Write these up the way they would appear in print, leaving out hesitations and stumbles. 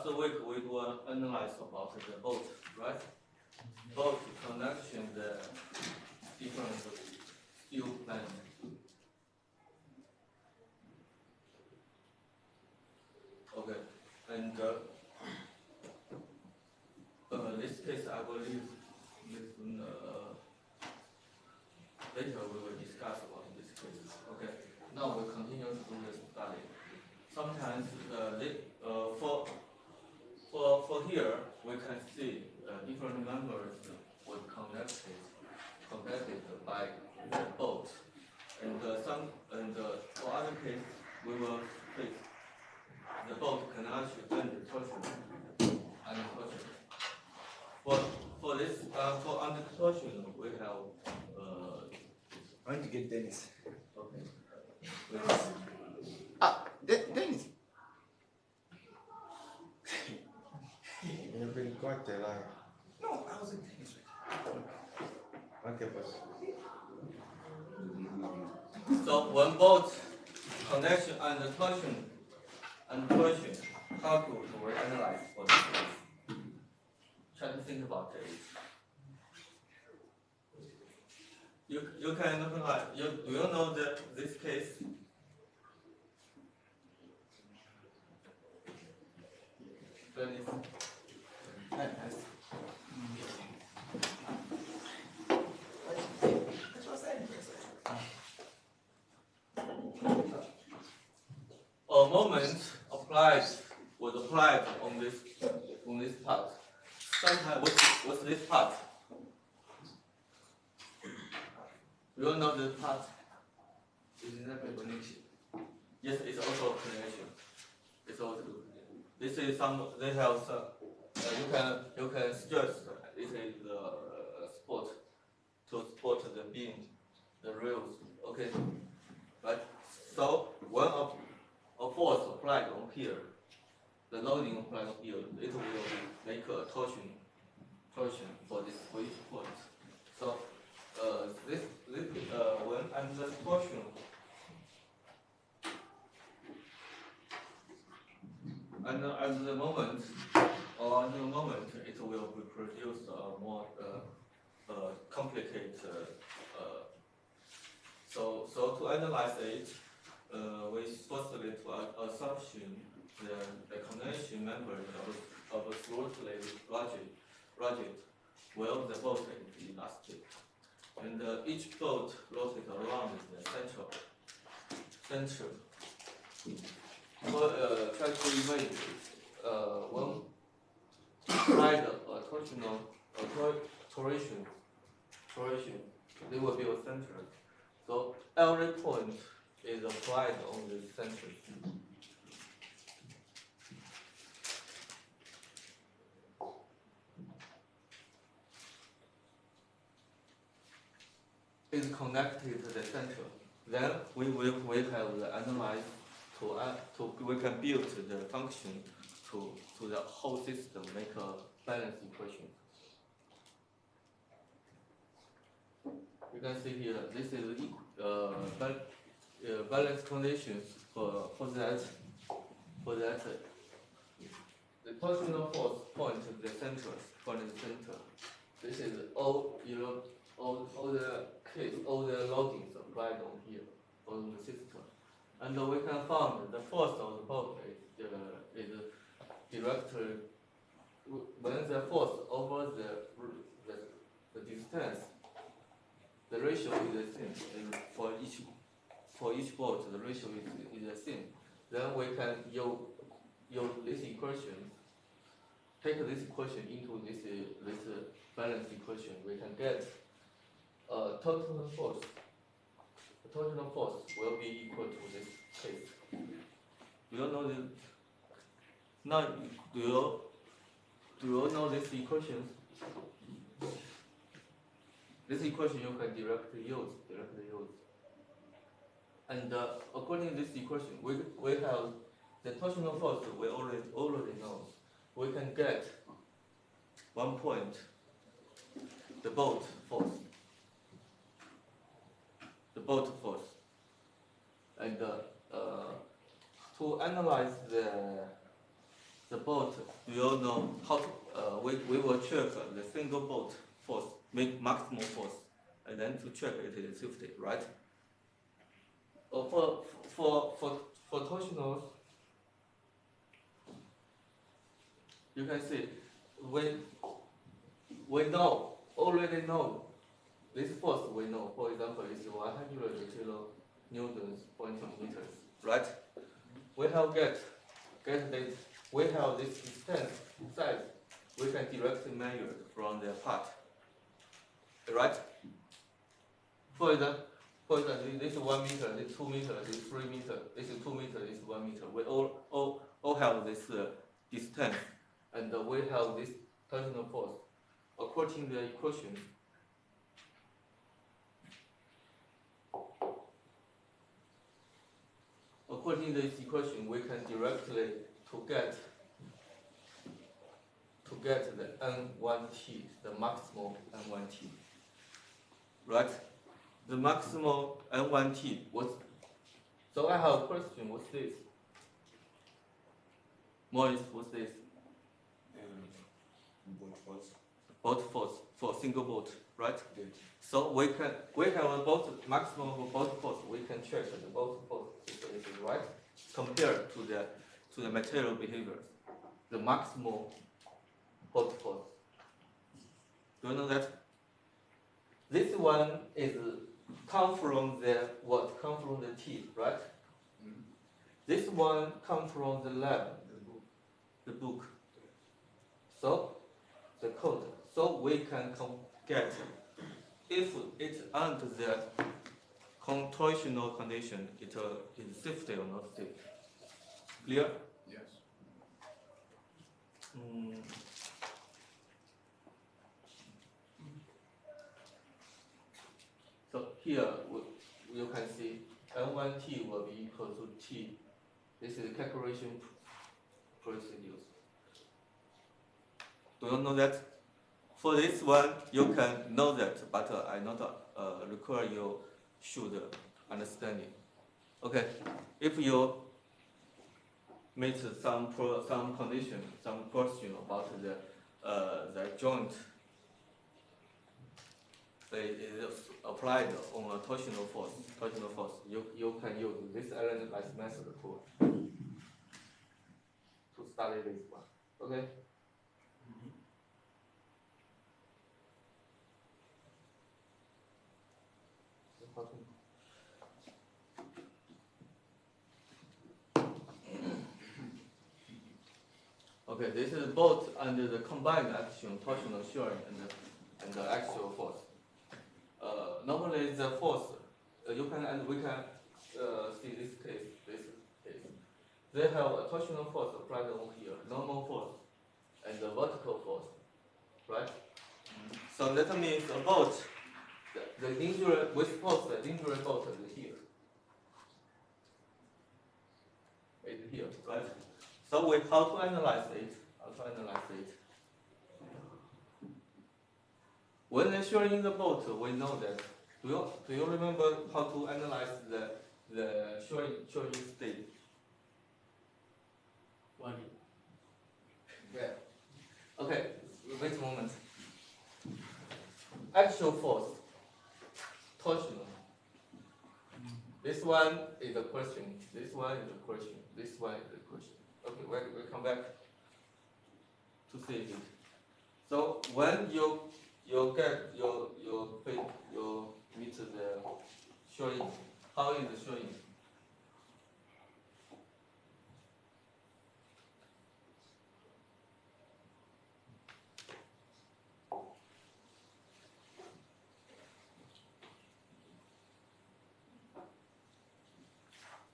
last week we do an analysis about the boat, right? Boat connection, the different steel plant. Okay, and this case I believe this later we will discuss about this case. Okay, now we continue to do this study. Sometimes for here we can see different members were connected by the boat, and for other case we will fix the boat connection and torsion and torsion. For this for under torsion we have I want to get Dennis. okay. Dennis. You've been quite a lie. No, I was in Dennis. Okay, boss. So when both connection and torsion how to analyze for this case? Try to think about it. You can look like do you know this case? Dennis. A moment was applied on this part. Sometimes what's this part? You all know this part? Isn't that a connection? Yes, it's also a connection. It's also this is some they have some you can stress this is the support to support the beam, the rails. Okay, right. So when a force applied on here, the loading applied on here, it will make a torsion for this weight point. So this when under torsion, and at the moment it will produce a more complicated. So to analyze it, we firstly to assumption the connection members of a smoothly rotate well the boat is elastic, and each boat rotates around the center. Try to imagine when applied torsion, there will be a center. So every point is applied on the center. Is connected to the center. Then we have the analyze we can build the function to the whole system, make a balance equation. You can see here this is balance conditions for that the torsional force point to the center. This is all the loadings applied on here on the system, and we can find the force of the boat is directly when the force over the distance, the ratio is the same, and for each boat the ratio is the same. Then we can use this equation, take this equation into this balance equation. We can get total force. The total force will be equal to this case. Do you know this? Now, do you know this equation? This equation you can directly use. And according to this equation, we have the torsional force we already know. We can get 1 point, the boat force. And to analyze the bolt, do you know how to, we will check the single bolt force, make maximum force, and then to check it is safety, right? For torsionals, you can see we already know this force we know. For example, is 100 kilonewtons per meters, right? We have get this. We have this distance size. We can directly measure from the part, right? For example, this is 1 meter, this is 2 meters, this is 3 meters, this is 2 meters, this is 1 meter. We all have this distance, and we have this torsional force. According to the equation, we can directly to get the N1T, the maximum N1T, right? The maximum N1T was. So I have a question. What's this? Maurice, what's this? Bolt force for single bolt, right? Good. So we have a bolt maximum of bolt force. We can check the bolt force is right compared to the material behavior. The maximum bolt force. Do you know that? This one is come from the what? Come from the teeth, right? Mm-hmm. This one come from the lab, the book. So the code. So we can get if it under the contortional condition, it is safety or not safe. Clear? Yes. So here you can see N1T will be equal to T. This is calculation procedures. Do you know that? For this one, you can know that, but I not require you should understand it. Okay, if you meet some condition, some question about the joint, it is applied on a torsional force. You can use this analysis method to study this one. Okay. Okay, this is both under the combined action, torsional shearing, and the axial force. Normally, the force we can see this case. They have a torsional force applied over here, normal force, and the vertical force, right? So that means a bolt, the injury with force, the injury bolt is here. It's here, right? So how to analyze it? When they're showing the bolt, we know that. Do you remember how to analyze the showing state? Yeah. Okay. Wait a moment. Actual force, torsional. This one is a question. This one is a question. This one is a question. Okay, we'll come back to see it. So when you get your meet the showing, how is the showing?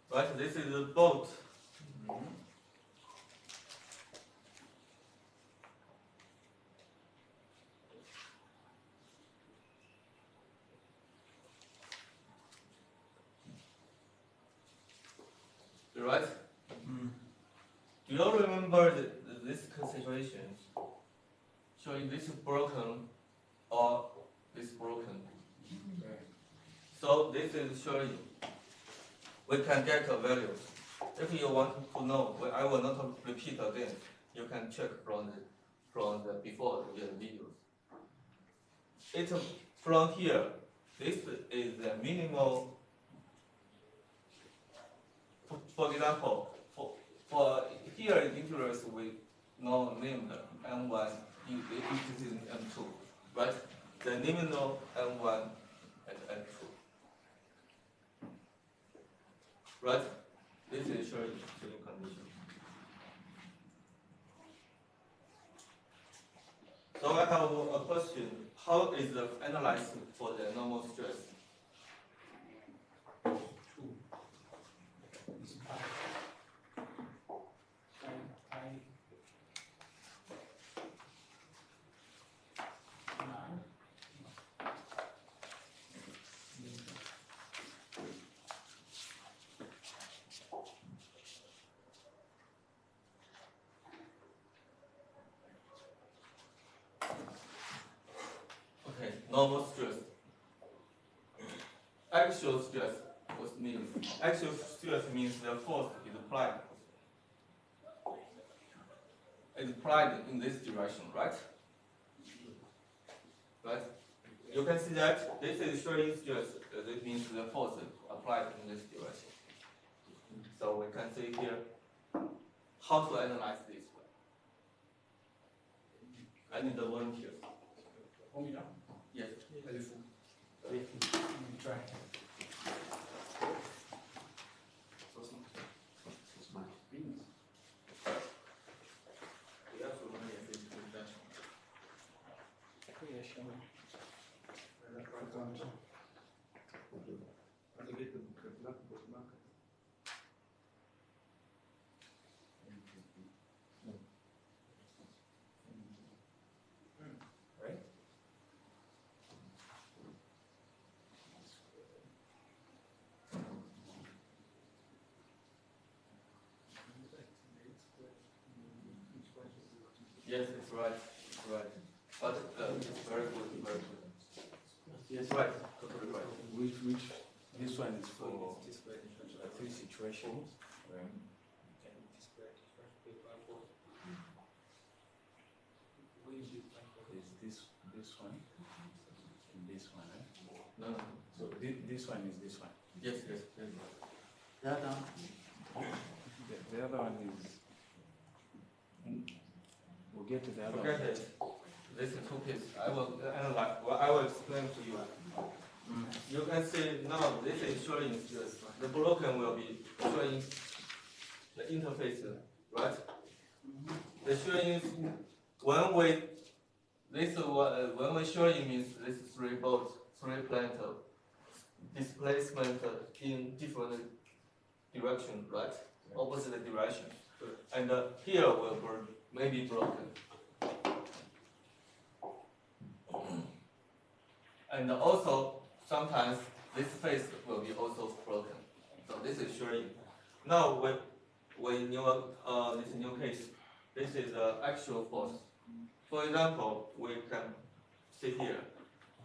Right, this is a bolt. Right? Do you all remember this situation? Showing this is broken or this broken. So this is showing we can get a value. If you want to know, I will not repeat again. you can check from the before the videos. It from here, this is the minimal. For example, for here in integers we now named m1 it is m2, right? The nominal m1 and m2, right? This is showing condition. So I have a question: how is the analysis for the normal stress? Okay, normal stress. Actual stress means actual stress means the force is applied. It's applied in this direction, right? Right? You can see that this is showing stress. That means the force is applied in this direction. So we can see here how to analyze this one. I need a volunteer. Hold me down. Yes. Try. Right? Yes, it's right. It's right. But it's very good, very good. Yes, right. Totally right. Which this one is for three situations. Is this one and this one, right? No, no. So this one is this one. Yes, yes, yes. The other one is. We'll get to the other Forget one. it. This is two pieces. I will analyze. Well, I will explain to you. You can see now this is showing stress. The broken will be showing the interface, right? The showing when we when we showing means this is three bolts, three planar displacement in different direction, right? Opposite direction. And here will maybe broken. And also sometimes this face will be also broken. So this is showing. Now when this new case, this is the actual force. For example, we can see here.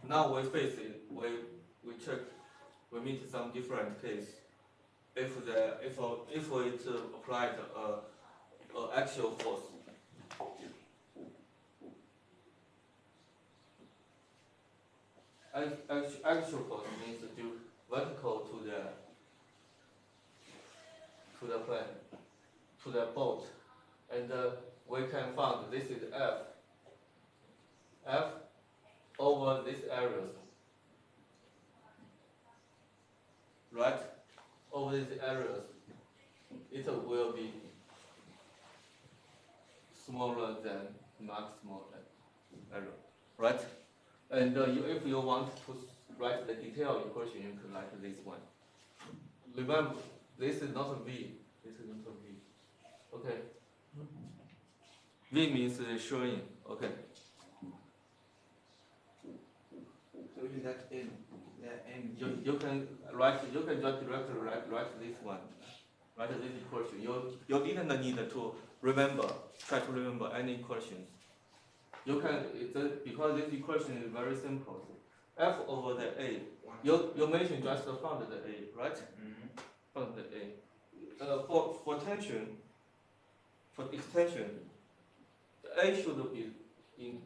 Now we face it. We check. We meet some different case. If it applied actual force. Actual force means due vertical to the plane, to the boat, and we can find this is F over these areas, right? Over these areas, it will be smaller than maximal error, right? And if you want to write the detailed equation, you can write this one. Remember, this is not a V. This is not a V. Okay. V means showing. Okay. So in that N. You can write. You can just directly write this one. Write this equation. You didn't need to remember. Try to remember any equations. You can because this equation is very simple. F over the A. You mentioned just found the A, right? Found the A. For tension, for extension, the A should be in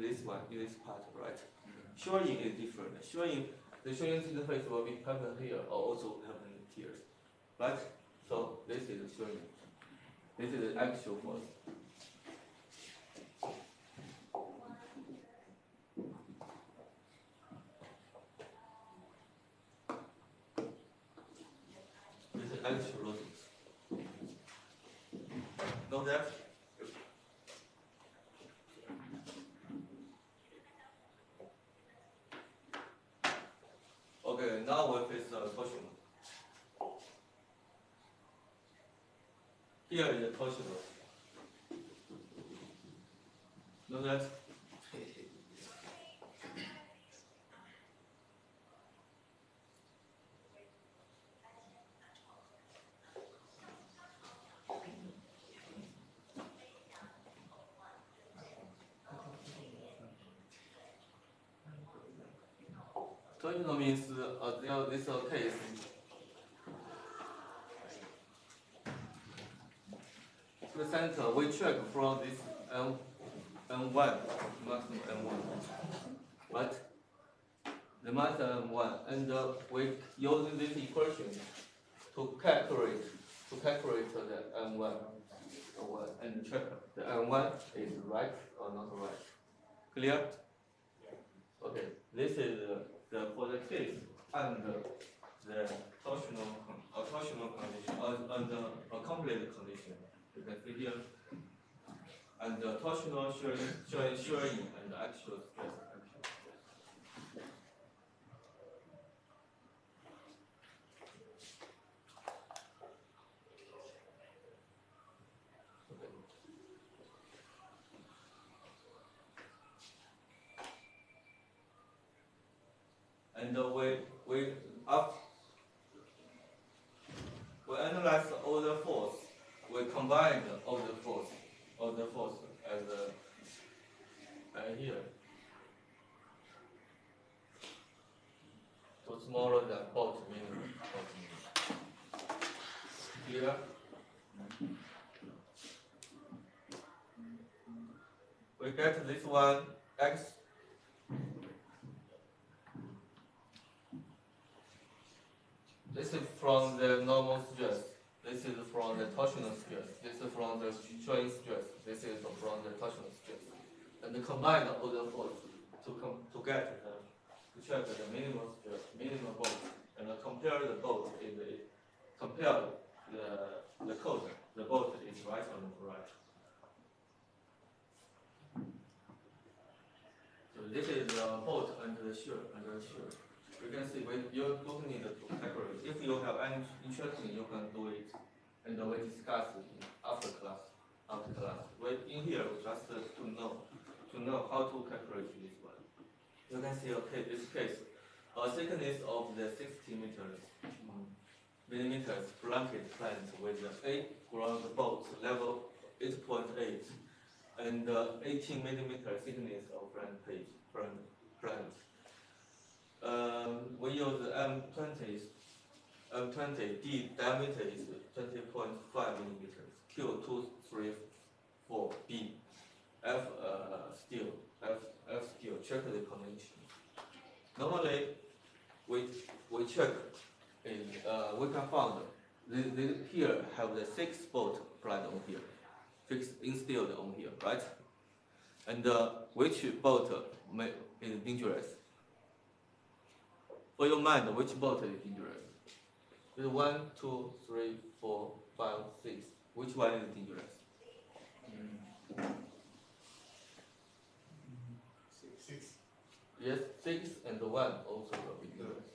this one, in this part, right? Showing is different. Showing the showing interface will be happen here or also happen here, right? So this is showing. This is the actual force. This is actual loadings. Know that? Okay, now we face the torsion. Here is the torsion. Know that? Torsion means this case. The center we check from this N1, maximum N1, right? The maximum N1, and we using this equation to calculate the N1, and check the N1 is right or not right. Clear? Okay, this is for the case and the torsional condition and a complete condition. You can see here, and the torsional showing and the actual stress. Okay. And we analyze all the force. We combine all the force as here. So smaller than bolt minimum. Clear? We get this one x. This is from the normal stress. This is from the torsional stress. This is from the strain stress. This is from the torsional stress. And combine all the force to get to check the minimum stress, minimum bolt, and compare the bolt compare the code. The bolt is right or not right. So this is the bolt and the shear. You can see you don't need to calculate. If you have any interest, you can do it, and we discuss it after class. In here, we just to know how to calculate this one. You can see, okay, this case, thickness of the 60 millimeters blanket plant with the 8 ground bolt level 8.8 and 18 millimeter thickness of plant. We use M20, D diameter is 20.5 millimeters, Q234B, F steel, check the connection. Normally, we check, we can find here have the 6 bolt applied on here, fixed instilled on here, right? And which bolt is dangerous? For your mind, which bolt is dangerous? Is 1, 2, 3, 4, 5, 6. Which one is dangerous? 6. Yes, 6 and 1 also will be dangerous.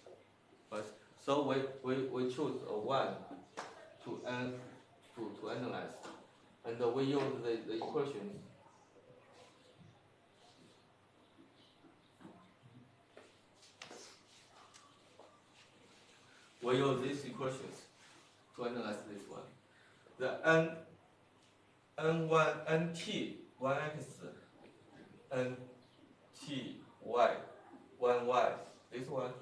But so we choose a 1 to analyze, and we use the equations. We use these equations to analyze this one. The N1, NT, 1x, NT, Y, 1y. This one,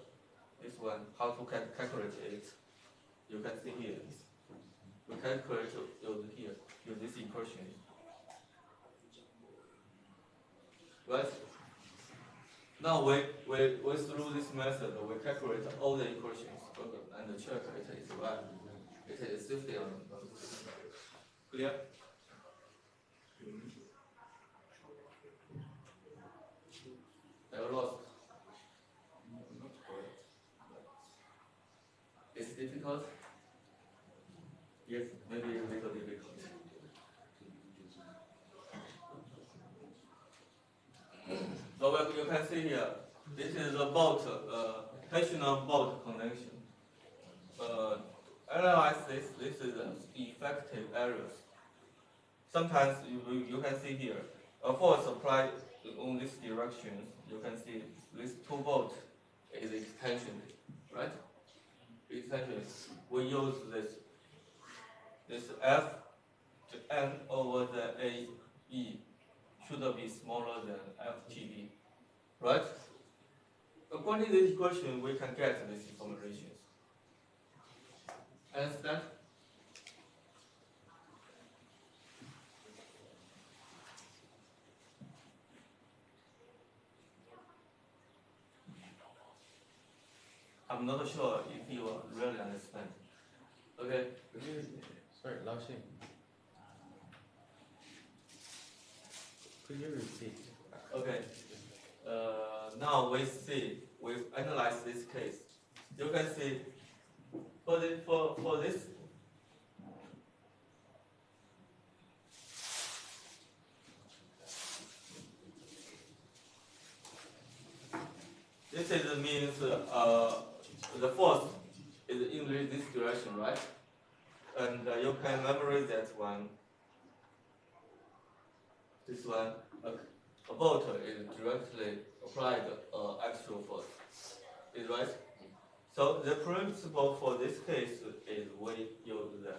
how to calculate it? You can see here. We calculate use this equation. right? Now we through this method we calculate all the equations and check it is right. It is safety on the system. Clear? Have lost. Not correct. It's difficult. Yes, maybe a little difficult. So what you can see here, this is about tensional bolt connection. Analyze this. This is effective areas. Sometimes you can see here a force applied on this direction. You can see this 2 volt is extension, right? Extension. We use this F to N over the AE should be smaller than FTD, right? According to this equation, we can get these informations. Understand? I'm not sure if you really understand. Okay? Sorry, Lao Xing. Could you repeat? Okay. Now we analyze this case. You can see for this this is means the force is in this direction, right? And you can memorize that one. This one, a bolt is directly applied actual force. Is right? So the principle for this case is we use the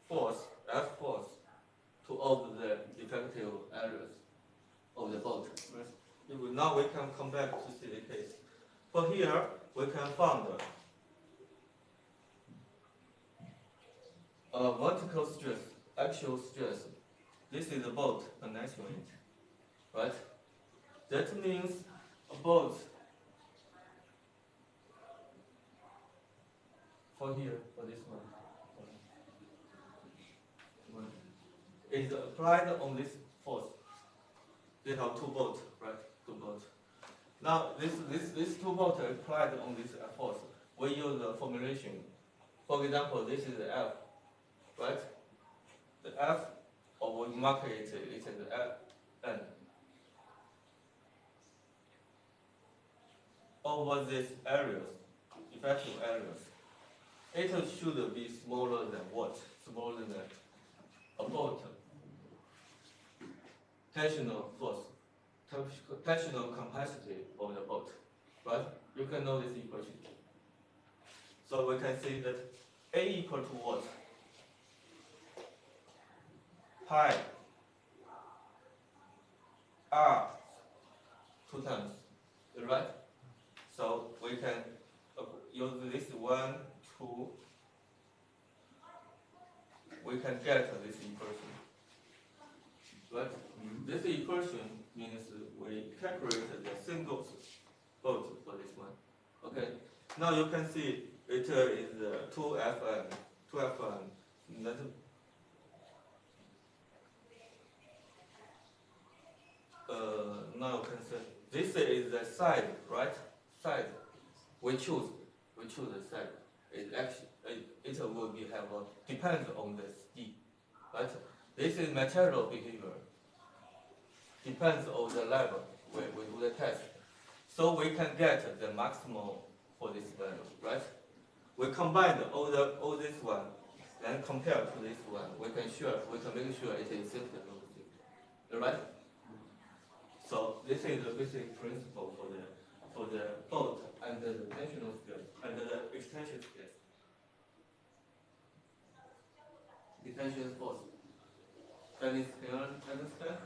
force, F force, to over the effective areas of the bolt. Right? Now we can come back to see the case. For here, we can find a vertical stress, actual stress. This is a bolt connection, right? That means a bolt for here, for this one, is applied on this force. They have 2 bolts, right? 2 bolts. Now this 2 bolts applied on this force. We use the formulation. For example, this is the F, right? The F, or we mark it is N. Over these areas, effective areas, it should be smaller than what? Smaller than a bolt tensional force, tensional capacity of the bolt, right? You can know this equation. So we can see that A equal to what? Pi R 2 times, right? So we can use this 1, 2. We can get this equation, right? This equation means we calculate the single bolt for this one. Okay. Now you can see it is 2Fn. That now you can see this is the side, right? Side. We choose the side. It actually it will be have a depends on the D, right? This is material behavior. Depends on the level we do the test. So we can get the maximum for this value, right? We combine all this one, then compare to this one. We can make sure it is safety logic, right? So this is the basic principle for the bolt and the tensional stress and the extension stress. Detention force. Can you understand?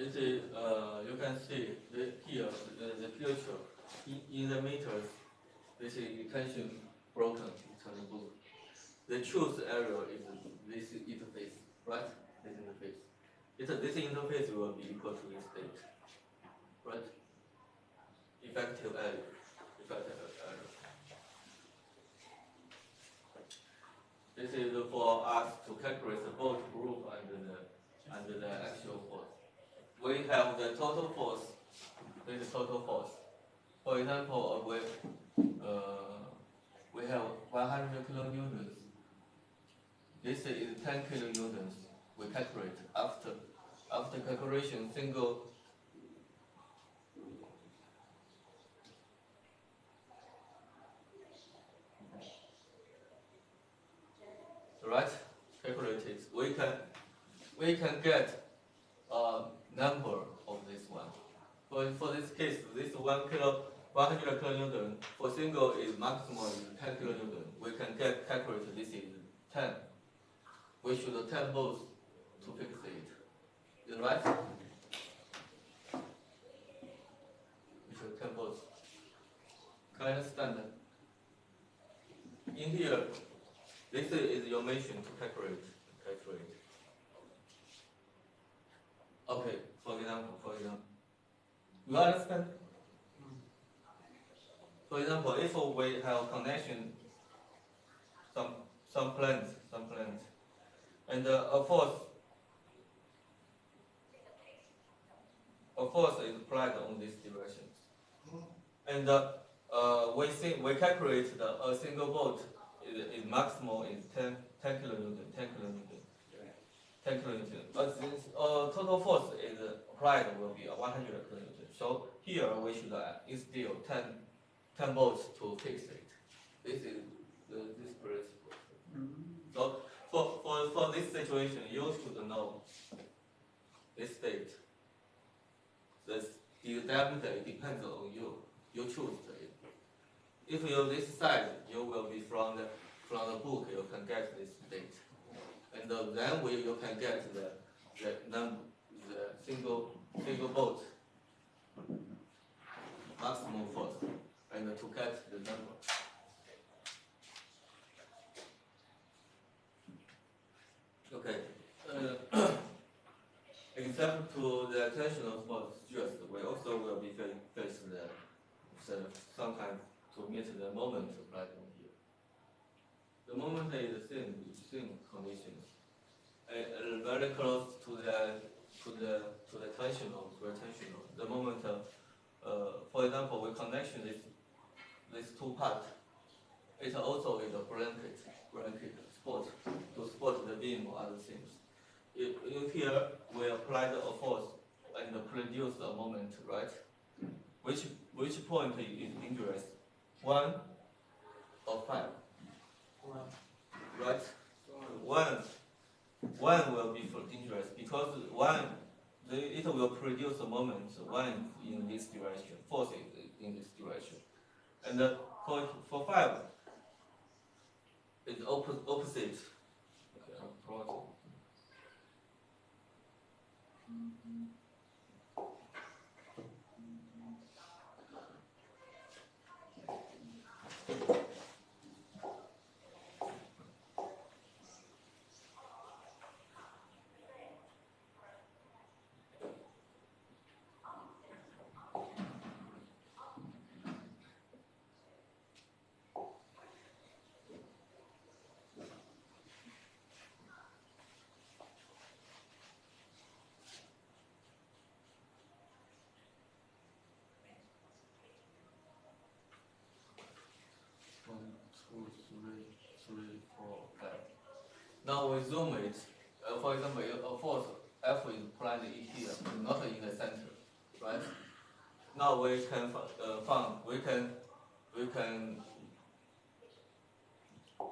This is, you can see here, the future, in the meters, this is tension broken, it's on the blue. The truth area is this interface, right? This interface. This interface will be equal to this state, right? Effective area. This is for us to calculate the both group and the actual force. We have the total force. This is total force. For example, we have 100 kilonewtons. This is 10 kilonewtons. We calculate after calculation single. Right, calculated. We can get a number of this one. For this case, this 100 kilonewton for single is maximum is 10 kilonewton. We can calculate this is 10. We should 10 volts to fix it. Is it right? We should 10 volts. Can you understand that? In here, this is your mission to calculate. Okay, for example. You understand? For example, if we have connection, some plants, and a force is applied on this direction, and we calculate a single volt is maximum is 10 kilonewton. 10 kilonewton. But since total force is applied will be 100 kilonewton. So here we should instill 10 volts to fix it. This is this principle. So for this situation, you should know this state. The diameter depends on you. You choose it. If you this side, you will be from the book. You can get this state, and then you can get the single volt maximum force, and to get the number. Okay. Except to the tensional force stress, we also will be face sometimes to meet the moment applied on here. The moment is the same conditions, very close to the tensional, very tensional. The moment, for example, we connection this two part. It also is a blanket support to support the beam or other things. If here we apply a force and produce a moment, right? Which point is dangerous? 1 or 5? 1. Right? 1 will be for dangerous because it will produce a moment. 1 in this direction, force is in this direction, and for 5, it's opposite. Okay, approach. Now we zoom it. For example, a force F is applied here, not in the center, right? Now we can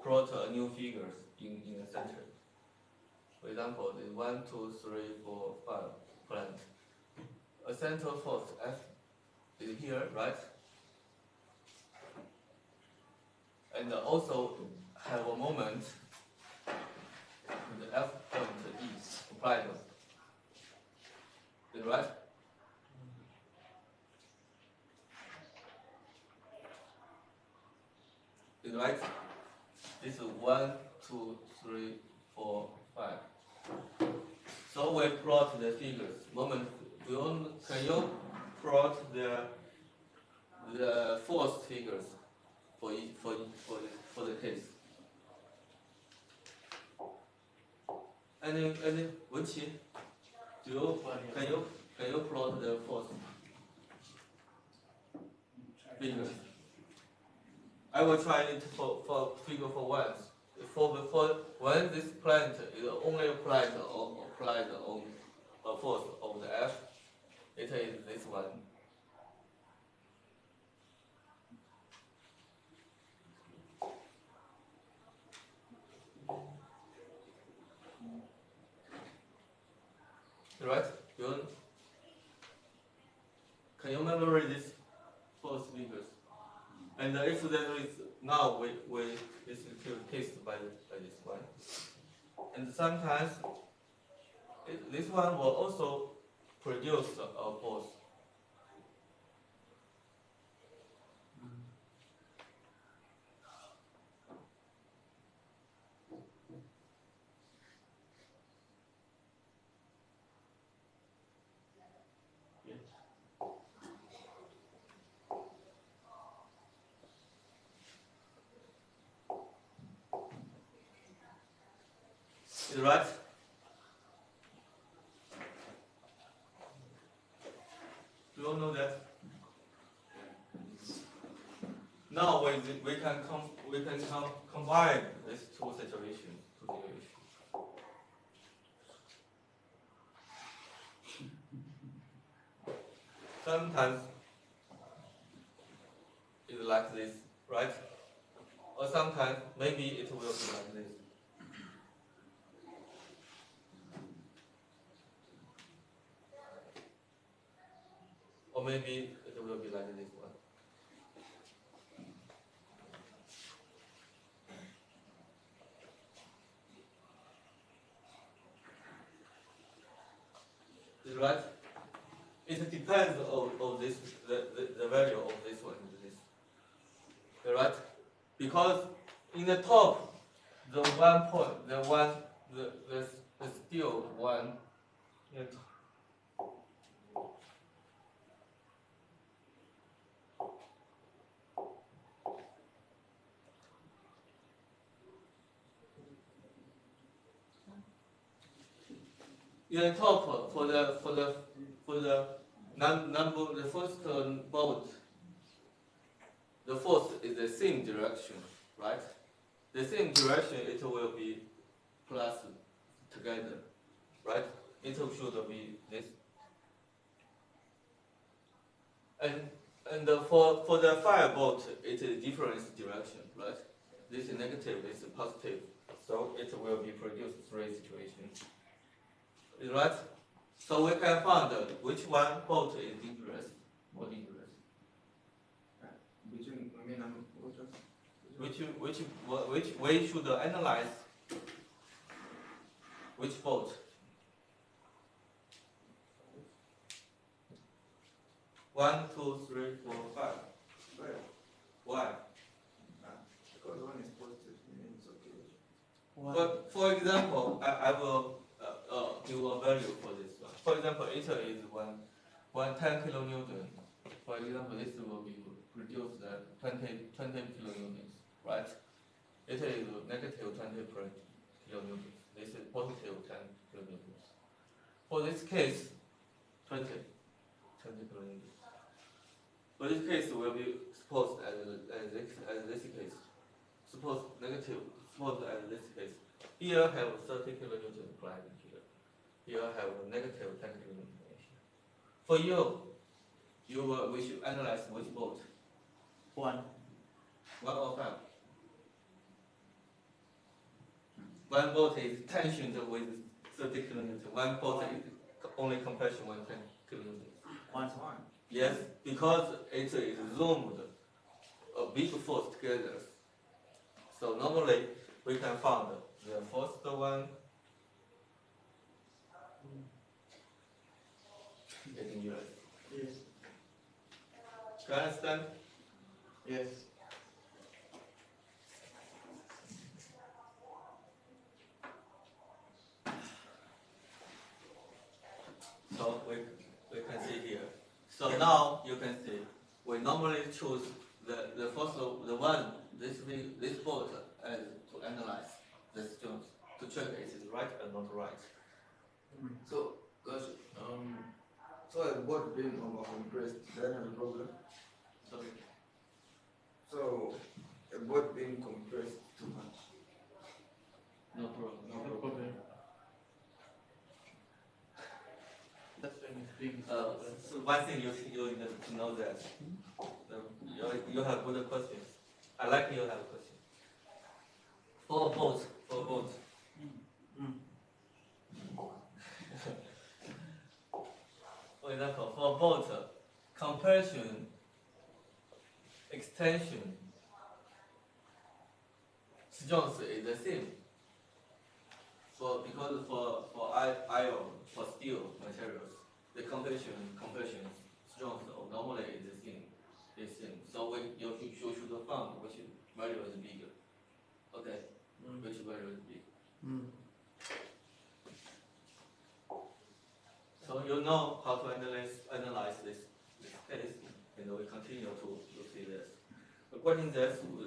plot a new figures in the center. For example, the 1, 2, 3, 4, 5 plant. A central force F is here, right? And also have a moment. The F point is applied. right? Is right? This is 1, 2, 3, 4, 5. So we plot the figures. Can you plot the fourth figures for the case? Any Wenqi, can you plot the fourth figures? I will try it for figure for once. For when this plant is only applied on a force of the F, it is this one. Right? Can you memorize this force figures? And if there is now we execute case by this one. And sometimes this one will also produce a force. Right? Do you all know that? Now we can combine these two situations. Sometimes it's like this, right? Or sometimes maybe it will be like this. Or maybe it will be like this one. Is right? It depends on this the value of this one and this. Right? Because in the top, the still one. In the top for the number the first bolt, the force is the same direction, right? The same direction it will be plus together, right? It should be this. And for the fire bolt, it is different direction, right? This is negative, this is positive, so it will be produced three situations. Is right? So we can find which one bolt is dangerous, more dangerous. Which way should analyze which bolt? One, two, three, four, five. Why? Because one is positive, means okay. But for example, I will give a value for this one. For example, it is 10 kilonewton. For example, this will be produced at 20 kilonewtons, right? It is negative 20 per kilonewtons. This is positive 10 kilonewtons. For this case, 20 kilonewtons. For this case will be supposed as this case. Suppose negative, suppose as this case. Here have 30 kilonewton applied here. Here have a negative 10 kilonewton. For you, we should analyze which bolt. One. 1 or 5. One bolt is tensioned with 30 kilonewton. One bolt is only compression 10 kilonewton. One. Yes, because it is zoomed a big force together. So normally we can find the first one Do you understand? Yes. So we can see here. So now you can see we normally choose the first the one this boat as to analyze the students to check it is right or not right. So, guys, so a board being compressed, then have a problem. Sorry. So, a board being compressed too much. No problem. No problem. That's when it's being. So one thing you need to know that you have good questions. I like you have questions. For both. For example, for both compression, extension, strength is the same. Because for iron, for steel materials, the compression strength normally is the same. So you should find which value is bigger. Okay, which value is bigger. So you know how to analyze this case, and we continue to see this. According to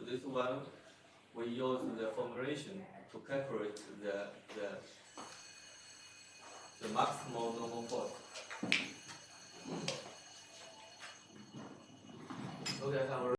this one, we use the formulation to calculate the maximal normal force. Okay, I have